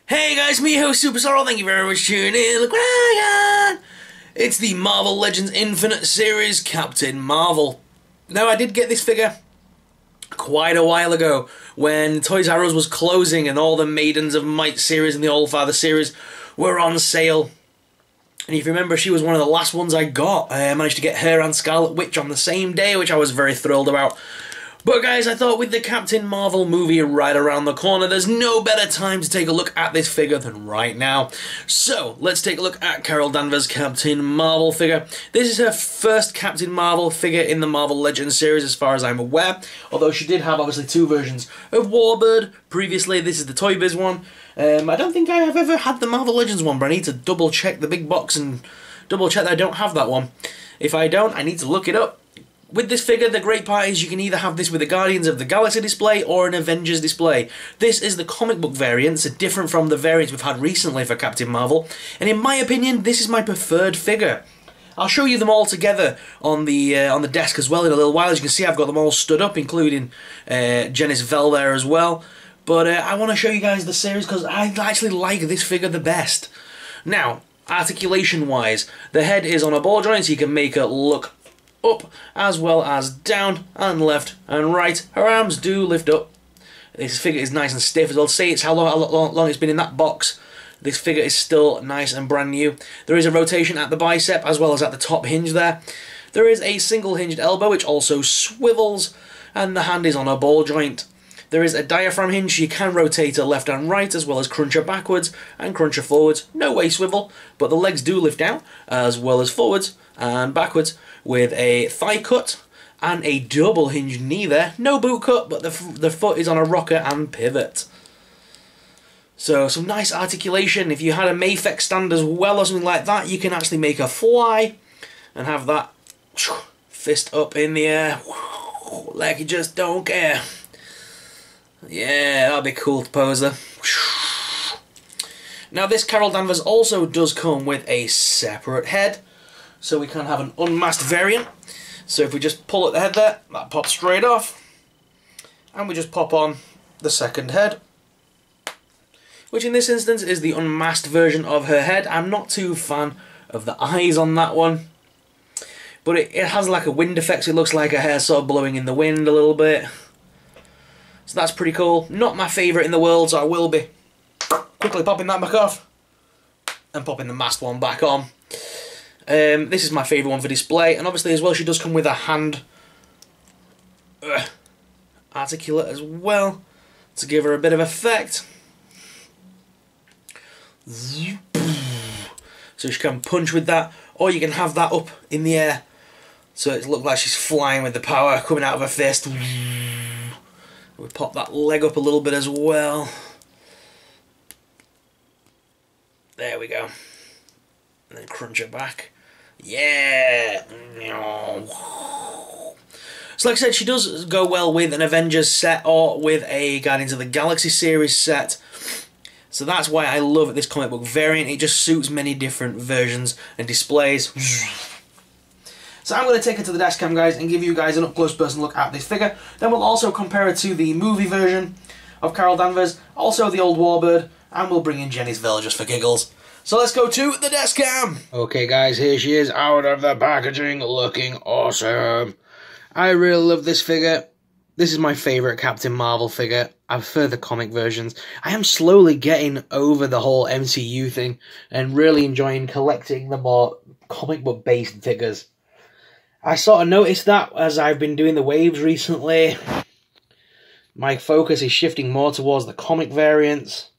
Hey guys, me host Superstar, thank you very much for tuning in. Look what I got! It's the Marvel Legends Infinite series, Captain Marvel. Now, I did get this figure quite a while ago when Toys R Us was closing and all the Maidens of Might series and the Allfather series were on sale. And if you remember, she was one of the last ones I got. I managed to get her and Scarlet Witch on the same day, which I was very thrilled about. But guys, I thought with the Captain Marvel movie right around the corner, there's no better time to take a look at this figure than right now. So, let's take a look at Carol Danvers' Captain Marvel figure. This is her first Captain Marvel figure in the Marvel Legends series as far as I'm aware. Although she did have obviously two versions of Warbird previously. This is the Toy Biz one. I don't think I have ever had the Marvel Legends one, but I need to double check the big box and double check that I don't have that one. If I don't, I need to look it up. With this figure, the great part is you can either have this with a Guardians of the Galaxy display or an Avengers display. This is the comic book variant, so different from the variants we've had recently for Captain Marvel, and in my opinion, this is my preferred figure. I'll show you them all together on the desk as well in a little while. As you can see, I've got them all stood up, including Janice Vell there as well. But I want to show you guys the series because I actually like this figure the best. Now, articulation-wise, the head is on a ball joint, so you can make it look up as well as down and left and right. Her arms do lift up. This figure is nice and stiff as well. Say it's how long it's been in that box. This figure is still nice and brand new. There is a rotation at the bicep as well as at the top hinge there. There is a single hinged elbow which also swivels, and the hand is on a ball joint. There is a diaphragm hinge, so you can rotate her left and right as well as crunch her backwards and crunch her forwards. No way swivel, but the legs do lift out as well as forwards and backwards with a thigh cut and a double hinged knee there. No boot cut, but the foot is on a rocker and pivot. So some nice articulation. If you had a Mayfix stand as well or something like that, you can actually make her fly and have that fist up in the air like you just don't care. Yeah, that'd be cool to pose there. Now this Carol Danvers also does come with a separate head, so we can have an unmasked variant. So if we just pull at the head there, that pops straight off, and we just pop on the second head, which in this instance is the unmasked version of her head. I'm not too fan of the eyes on that one, but it has like a wind effect, so it looks like her hair sort of blowing in the wind a little bit. So that's pretty cool. Not my favourite in the world, so I will be quickly popping that back off and popping the masked one back on. This is my favourite one for display, and obviously as well she does come with a hand articulate as well to give her a bit of effect. So she can punch with that, or you can have that up in the air so it looks like she's flying with the power coming out of her fist. We pop that leg up a little bit as well. There we go. And then crunch it back. Yeah! So like I said, she does go well with an Avengers set or with a Guardians of the Galaxy series set. So that's why I love this comic book variant. It just suits many different versions and displays. So I'm going to take her to the dash cam, guys, and give you guys an up-close personal look at this figure. Then we'll also compare it to the movie version of Carol Danvers, also the old Warbird, and we'll bring in Janice Vell just for giggles. So let's go to the desk cam. Okay, guys, here she is out of the packaging, looking awesome. I really love this figure. This is my favourite Captain Marvel figure. I prefer the comic versions. I am slowly getting over the whole MCU thing and really enjoying collecting the more comic book-based figures. I sort of noticed that as I've been doing the waves recently. My focus is shifting more towards the comic variants,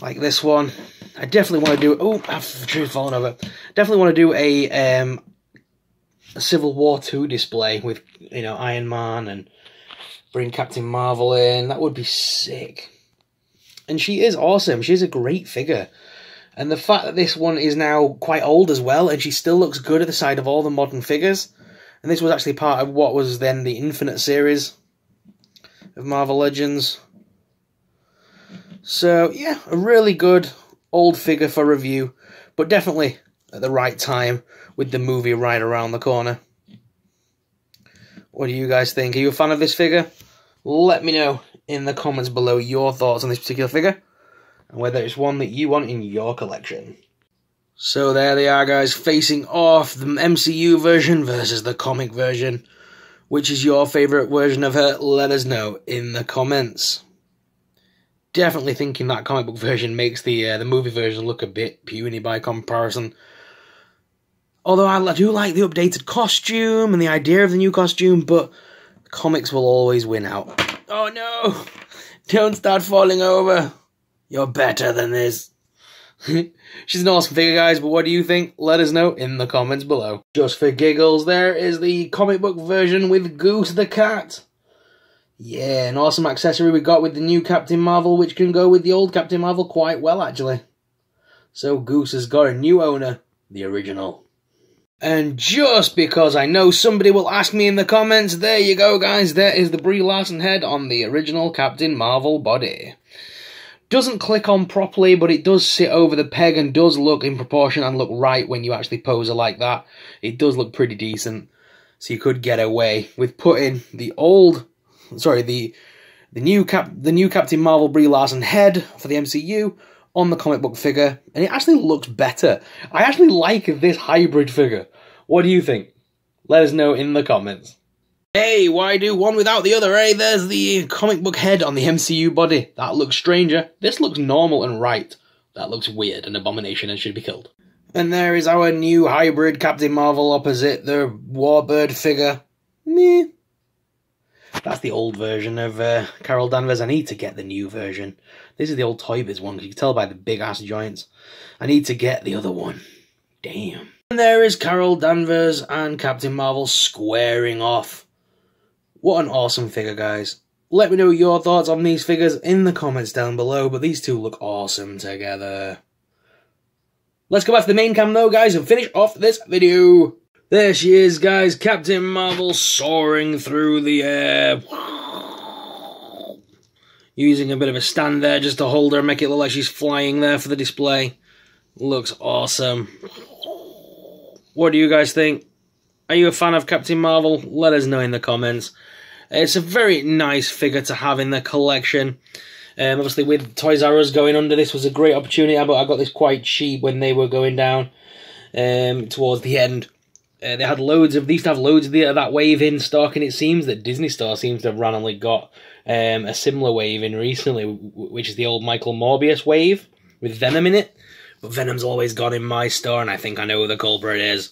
like this one. I definitely want to do... Oh, I've fallen over. Definitely want to do a Civil War II display with, you know, Iron Man and bring Captain Marvel in. That would be sick. And she is awesome. She's a great figure. And the fact that this one is now quite old as well, and she still looks good at the side of all the modern figures. And this was actually part of what was then the Infinite series of Marvel Legends. So, yeah, a really good old figure for review, but definitely at the right time with the movie right around the corner. What do you guys think? Are you a fan of this figure? Let me know in the comments below your thoughts on this particular figure. and whether it's one that you want in your collection. So there they are, guys, facing off, the MCU version versus the comic version. Which is your favourite version of her? Let us know in the comments. Definitely thinking that comic book version makes the movie version look a bit puny by comparison. Although I do like the updated costume and the idea of the new costume, but comics will always win out. Oh no! Don't start falling over. You're better than this. She's an awesome figure, guys, but what do you think? Let us know in the comments below. Just for giggles, there is the comic book version with Goose the cat. Yeah, an awesome accessory we got with the new Captain Marvel, which can go with the old Captain Marvel quite well, actually. So Goose has got a new owner, the original. And just because I know somebody will ask me in the comments, there you go, guys. There is the Brie Larson head on the original Captain Marvel body. Doesn't click on properly, but it does sit over the peg and does look in proportion and look right when you actually pose her like that. It does look pretty decent. So you could get away with putting the new Captain Marvel Brie Larson head for the MCU on the comic book figure, and it actually looks better. I actually like this hybrid figure. What do you think? Let us know in the comments. Hey, why do one without the other, eh? There's the comic book head on the MCU body. That looks stranger. This looks normal and right. That looks weird, an abomination, and should be killed. And there is our new hybrid Captain Marvel opposite the Warbird figure. Meh. That's the old version of Carol Danvers. I need to get the new version. This is the old Toy Biz one, because you can tell by the big-ass joints. I need to get the other one. Damn. And there is Carol Danvers and Captain Marvel squaring off. What an awesome figure, guys. Let me know your thoughts on these figures in the comments down below, but these two look awesome together. Let's go back to the main cam though, guys, and finish off this video. There she is, guys, Captain Marvel soaring through the air. Using a bit of a stand there just to hold her and make it look like she's flying there for the display. Looks awesome. What do you guys think? Are you a fan of Captain Marvel? Let us know in the comments. It's a very nice figure to have in the collection. Obviously, with Toys R Us going under, this was a great opportunity, but I got this quite cheap when they were going down towards the end. They had loads of, they used to have loads of that wave in stock, and it seems that Disney Store seems to have randomly got a similar wave in recently, which is the old Michael Morbius wave with Venom in it. But Venom's always gone in my store, and I think I know who the culprit is.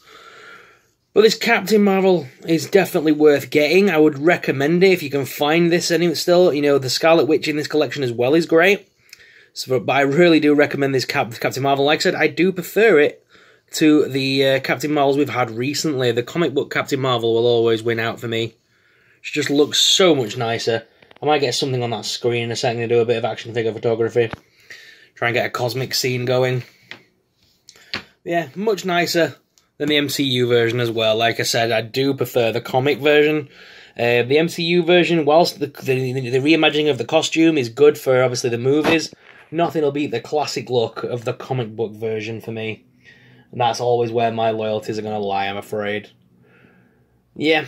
But this Captain Marvel is definitely worth getting. I would recommend it if you can find this still. You know, the Scarlet Witch in this collection as well is great. So, but I really do recommend this Captain Marvel. Like I said, I do prefer it to the Captain Marvels we've had recently. The comic book Captain Marvel will always win out for me. She just looks so much nicer. I might get something on that screen in a second to do a bit of action figure photography. Try and get a cosmic scene going. Yeah, much nicer than the MCU version as well. Like I said, I do prefer the comic version. The MCU version, whilst the reimagining of the costume is good for, obviously, the movies, nothing will beat the classic look of the comic book version for me. And that's always where my loyalties are going to lie, I'm afraid. Yeah.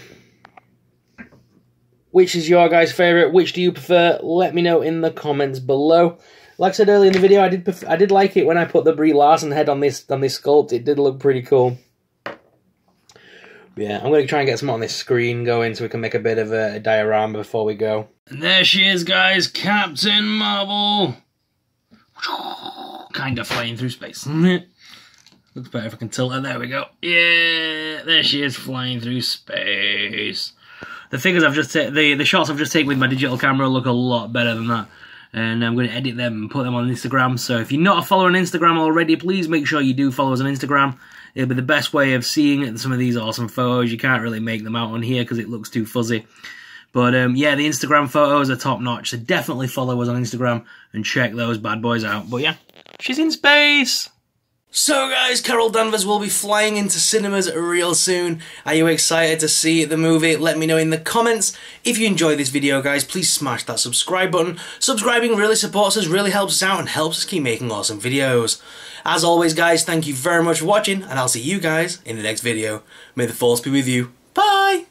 Which is your guys' favourite? Which do you prefer? Let me know in the comments below. Like I said earlier in the video, I did like it when I put the Brie Larson head on this sculpt. It did look pretty cool. Yeah, I'm going to try and get some on this screen going so we can make a bit of a diorama before we go. And there she is, guys, Captain Marvel. Kind of flying through space. Looks better if I can tilt her. There we go. Yeah, there she is flying through space. The figures I've just the shots I've just taken with my digital camera look a lot better than that. And I'm going to edit them and put them on Instagram. So if you're not a follower on Instagram already, please make sure you do follow us on Instagram. It'll be the best way of seeing some of these awesome photos. You can't really make them out on here because it looks too fuzzy. But yeah, the Instagram photos are top notch. So definitely follow us on Instagram and check those bad boys out. But yeah, she's in space. So guys, Carol Danvers will be flying into cinemas real soon. Are you excited to see the movie? Let me know in the comments. If you enjoyed this video, guys, please smash that subscribe button. Subscribing really supports us, really helps us out, and helps us keep making awesome videos. As always, guys, thank you very much for watching, and I'll see you guys in the next video. May the force be with you. Bye!